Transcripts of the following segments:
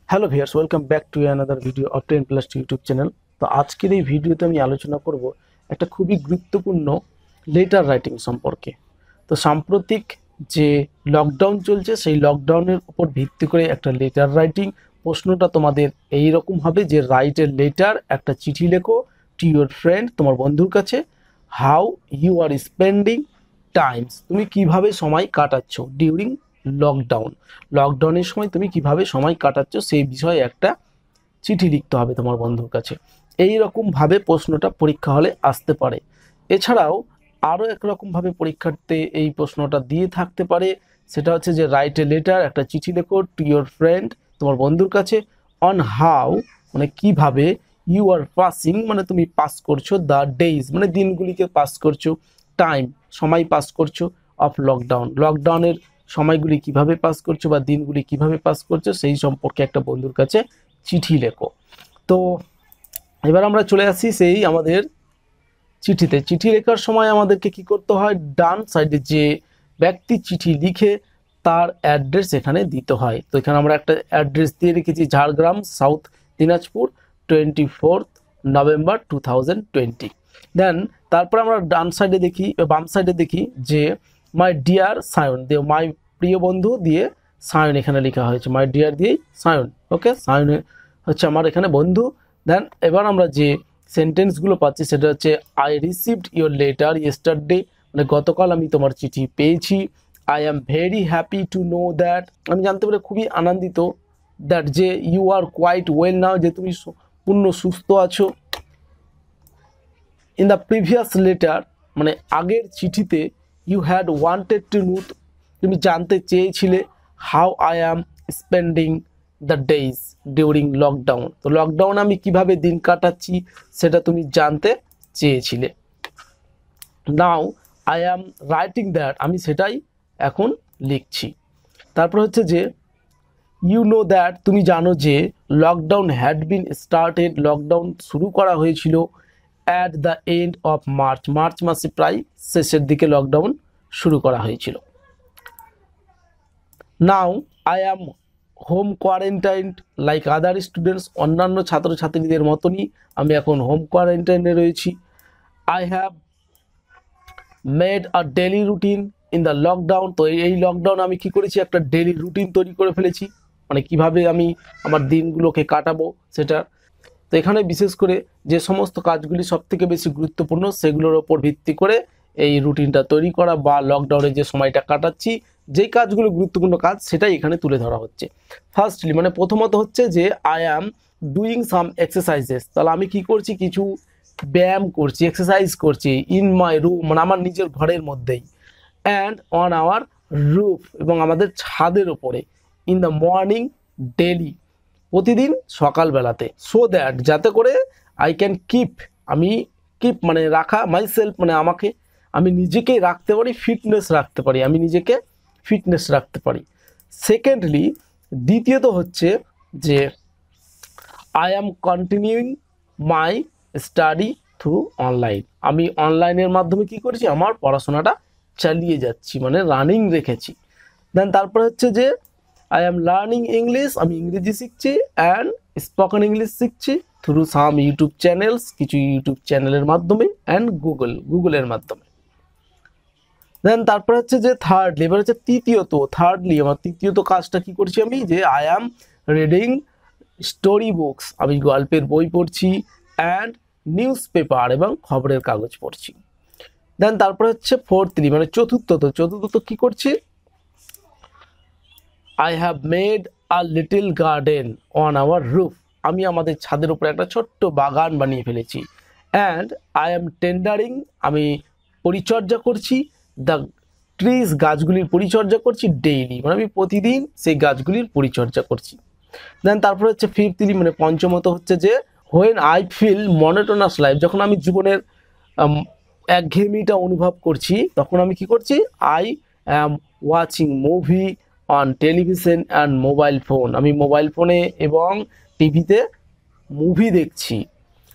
Hello viewers, welcome back to another video of 10 plus YouTube channel. তো আজকের এই ভিডিওতে আমি আলোচনা করব একটা খুবই গুরুত্বপূর্ণ লেটার রাইটিং সম্পর্কে। তো সাম্প্রতিক যে লকডাউন চলছে সেই লকডাউনের উপর ভিত্তি করে একটা লেটার রাইটিং প্রশ্নটা তোমাদের এই রকম হবে যে রাইট এ লেটার, একটা চিঠি লেখো টু ইউর ফ্রেন্ড, তোমার বন্ধুর কাছে। How you are spending times, তুমি কিভাবে সময় কাটাচ্ছ ডিউরিং লকডাউন। লকডাউনের সময় তুমি কিভাবে সময় কাটাচ্ছ সেই বিষয়ে একটা চিঠি লিখতে হবে তোমার বন্ধুর কাছে। এই রকমভাবে প্রশ্নটা পরীক্ষা হলে আসতে পারে। এছাড়াও আরও একরকমভাবে পরীক্ষার্থী এই প্রশ্নটা দিয়ে থাকতে পারে, সেটা হচ্ছে যে রাইট এ লেটার, একটা চিঠি লেখো টু ইউর ফ্রেন্ড, তোমার বন্ধুর কাছে। অন হাউ মানে কিভাবে, ইউ আর পাসিং মানে তুমি পাস করছো, দ্য ডেইজ মানে দিনগুলিকে পাস করছো, টাইম সময় পাস করছো, অফ লকডাউন লকডাউনের সময়গুলি কিভাবে পাস করছো বা দিনগুলি কিভাবে পাস করছো সেই সম্পর্কে একটা বন্ধুর কাছে চিঠি লেখো। তো এবার আমরা চলে আসি সেই আমাদের চিঠিতে। চিঠি লেখার সময় আমাদেরকে কি করতে হয়, ডান সাইডে যে ব্যক্তি চিঠি লিখে তার অ্যাড্রেস এখানে দিতে হয়। তো এখানে আমরা একটা অ্যাড্রেস দিয়ে রেখেছি, ঝাড়গ্রাম, সাউথ দিনাজপুর, 24 নভেম্বর 2020। দেন তারপর আমরা ডান সাইডে দেখি, বাম সাইডে দেখি যে মাই ডিয়ার সায়ন দিয়ে, মাই প্রিয় বন্ধু দিয়ে সায়ন এখানে লেখা হয়েছে, মাই ডিয়ার দিয়েই সায়ন। ওকে, সায়ন হচ্ছে আমার এখানে বন্ধু। দেন এবার আমরা যে সেন্টেন্সগুলো পাচ্ছি সেটা হচ্ছে I received your letter yesterday, মানে গতকাল আমি তোমার চিঠি পেয়েছি। I am very happy to know that, আমি জানতে পারে খুবই আনন্দিত, দ্যাট যে you are quite well now, যে তুমি পূর্ণ সুস্থ আছো। ইন দ্য প্রিভিয়াস লেটার মানে আগের চিঠিতে, you had wanted to know, তুমি জানতে চেয়েছিলে how I am spending the days during lockdown, তো লকডাউন আমি কিভাবে দিন কাটাচ্ছি সেটা তুমি জানতে চেয়েছিলে। Now I am writing that, আমি সেটাই এখন লিখছি। তারপর হচ্ছে যে ইউ নো দ্যাট, তুমি জানো যে lockdown had been started, lockdown শুরু করা হয়েছিল at the end of March, March মাসে প্রায় শেষের দিকে লকডাউন শুরু করা হয়েছিল। Now I am home quarantined like other students, অন্যান্য ছাত্রছাত্রীদের মতনই আমি এখন হোম কোয়ারেন্টাইনে রয়েছি। I have made a daily routine in the lockdown, তো এই লকডাউন আমি কি করেছি, একটা ডেলি রুটিন তৈরি করে ফেলেছি, মানে কিভাবে আমি আমার দিনগুলোকে কাটাবো সেটা। তো এখানে বিশেষ করে যে সমস্ত কাজগুলি সবথেকে বেশি গুরুত্বপূর্ণ সেগুলোর ওপর ভিত্তি করে এই রুটিনটা তৈরি করা, বা লকডাউনে যে সময়টা কাটাচ্ছি যেই কাজগুলো গুরুত্বপূর্ণ কাজ সেটাই এখানে তুলে ধরা হচ্ছে। ফার্স্টলি মানে প্রথমত হচ্ছে যে I am doing some exercises, তাহলে আমি কি করছি, কিছু ব্যায়াম করছি, এক্সারসাইজ করছি ইন মাই রুম মানে আমার নিজের ঘরের মধ্যেই, অ্যান্ড অন আওয়ার রুফ এবং আমাদের ছাদের ওপরে, ইন দ্য মর্নিং ডেলি প্রতিদিন সকালবেলাতে, সো দ্যাট যাতে করে আই ক্যান কিপ, আমি কিপ মানে রাখা, মাই সেলফ মানে আমাকে, আমি নিজেকেই রাখতে পারি, ফিটনেস রাখতে পারি, আমি নিজেকে ফিটনেস রাখতে পারি। সেকেন্ডলি দ্বিতীয়ত হচ্ছে যে I am continuing my study through online, আমি অনলাইনের মাধ্যমে কি করেছি, আমার পড়াশোনাটা চালিয়ে যাচ্ছি মানে রানিং রেখেছি। দেন তারপরে হচ্ছে যে আই অ্যাম লার্নিং ইংলিশ, আমি ইংরেজি শিখছি, অ্যান্ড স্পোকেন ইংলিশ শিখছি থ্রু সাম ইউটিউব চ্যানেলস, কিছু ইউটিউব চ্যানেলের মাধ্যমে, অ্যান্ড গুগলের মাধ্যমে। দেন তারপরে হচ্ছে যে থার্ডলি, এবার হচ্ছে থার্ডলি আমার তৃতীয়ত কাজটা কি করছি আমি, যে I am reading story books, আমি গল্পের বই পড়ছি, অ্যান্ড নিউজ পেপার এবং খবরের কাগজ পড়ছি। দেন তারপরে হচ্ছে ফোর্থলি মানে চতুর্থত কি করছি, I have made a little garden on our roof, আমি আমাদের ছাদের উপরে একটা ছোট্ট বাগান বানিয়ে ফেলেছি। অ্যান্ড আই এম টেন্ডারিং, আমি পরিচর্যা করছি, দ্য ট্রিজ, গাছগুলির পরিচর্যা করছি, ডেইলি মানে আমি প্রতিদিন সেই গাছগুলির পরিচর্যা করছি। দেন তারপরে হচ্ছে ফিফথলি মানে পঞ্চমত হচ্ছে যে when I feel monotonous life, যখন আমি জীবনের একঘেয়েমিটা অনুভব করছি তখন আমি কি করছি, I am watching movie on television and mobile phone, আমি মোবাইল ফোনে এবং টিভিতে মুভি দেখছি।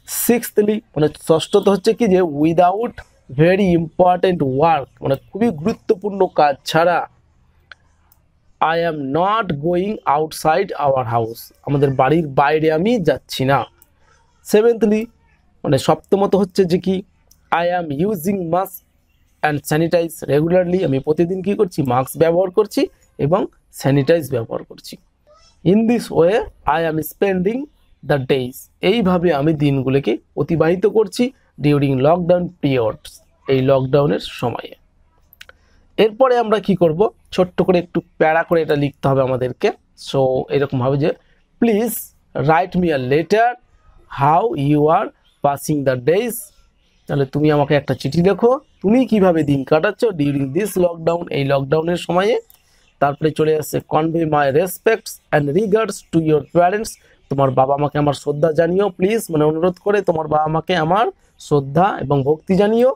সিক্সথলি মানে ষষ্ঠত হচ্ছে কি যে উইদাউট ভেরি ইম্পর্টেন্ট ওয়ার্ক, মানে খুবই গুরুত্বপূর্ণ কাজ ছাড়া I am not going outside our house, আমাদের বাড়ির বাইরে আমি যাচ্ছি না। সেভেন্থলি মানে সপ্তমত হচ্ছে যে কি, I am using mask and sanitize regularly, আমি প্রতিদিন কী করছি, মাস্ক ব্যবহার করছি এবং স্যানিটাইজ ব্যবহার করছি। In this way I am spending the days, এইভাবে আমি দিনগুলোকে অতিবাহিত করছি ডিউরিং লকডাউন পিরিয়ডস, এই লকডাউনের সময়ে। এরপরে আমরা কি করব, ছোট্ট করে একটু প্যারা করে এটা লিখতে হবে আমাদেরকে। সো এরকম হবে যে please write me a letter how you are passing the days, তাহলে তুমি আমাকে একটা চিঠি লেখো, তুমি কিভাবে দিন কাটাচ্ছ ডিউরিং দিস লকডাউন, এই লকডাউনের সময়ে। তারপরে চলে আসছে convey my respects and regards to your parents, তোমার বাবা মাকে আমার শ্রদ্ধা জানিও প্লিজ, মানে অনুরোধ করে তোমার বাবা মাকে আমার শ্রদ্ধা এবং ভক্তি জানিও।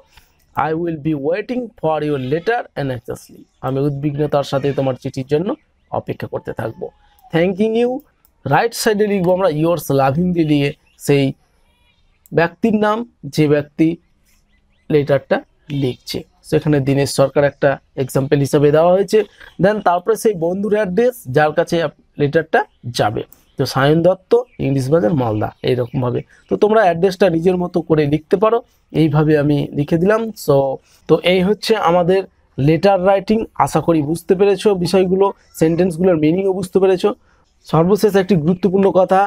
I will be waiting for your letter anxiously, আমি উদ্বিগ্নতার সাথে তোমার চিঠির জন্য অপেক্ষা করতে থাকবো। থ্যাংকিং ইউ, রাইট সাইডে লিখবো আমরা ইয়োর্স লাভিংলি দিয়ে সেই ব্যক্তির নাম যে ব্যক্তি লেটারটা লিখছে, সেখানে দীনেশ সরকার একটা এক্সাম্পল হিসাবে দেওয়া হয়েছে। দেন তারপরে সেই বন্ধুর অ্যাড্রেস যার কাছে লেটারটা যাবে, তো সায়ন দত্ত, ইংলিশ বাজার, মালদা, এইরকমভাবে। তো তোমরা অ্যাড্রেসটা নিজের মতো করে লিখতে পারো, এইভাবে আমি লিখে দিলাম। তো এই হচ্ছে আমাদের লেটার রাইটিং, আশা করি বুঝতে পেরেছো বিষয়গুলো, সেন্টেন্সগুলোর মিনিংও বুঝতে পেরেছো। সর্বশেষ একটি গুরুত্বপূর্ণ কথা,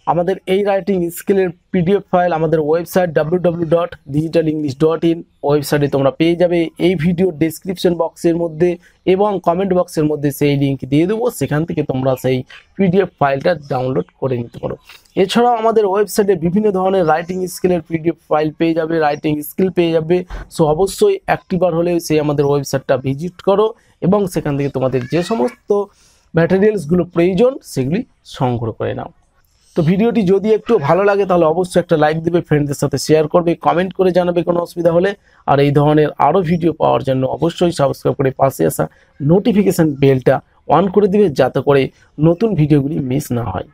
আমাদের এই রাইটিং স্কিলের পিডিএফ ফাইল আমাদের ওয়েবসাইট www.digitalenglish.in ওয়েবসাইটে তোমরা পেয়ে যাবে। এই ভিডিওর ডেসক্রিপশন বক্সের মধ্যে এবং কমেন্ট বক্সের মধ্যে সেই লিঙ্ক দিয়ে দেবো, সেখান থেকে তোমরা সেই পিডিএফ ফাইলটা ডাউনলোড করে নিতে পারো। এছাড়াও আমাদের ওয়েবসাইটে বিভিন্ন ধরনের রাইটিং স্কিলের পিডিএফ ফাইল পেয়ে যাবে, রাইটিং স্কিল পেয়ে যাবে। সো অবশ্যই একটিবার হলেও সেই আমাদের ওয়েবসাইটটা ভিজিট করো এবং সেখান থেকে তোমাদের যে সমস্ত ম্যাটেরিয়ালসগুলো প্রয়োজন সেগুলি সংগ্রহ করে নাও। তো ভিডিওটি যদি একটু ভালো লাগে তাহলে অবশ্যই একটা লাইক দিবে, ফ্রেন্ডদের সাথে শেয়ার করবে, কমেন্ট করে জানাবে কোনো অসুবিধা হলে। আর এই ধরনের আরও ভিডিও পাওয়ার জন্য অবশ্যই সাবস্ক্রাইব করে পাশে আসা নোটিফিকেশান বেলটা অন করে দিবে, যাতে করে নতুন ভিডিওগুলি মিস না হয়।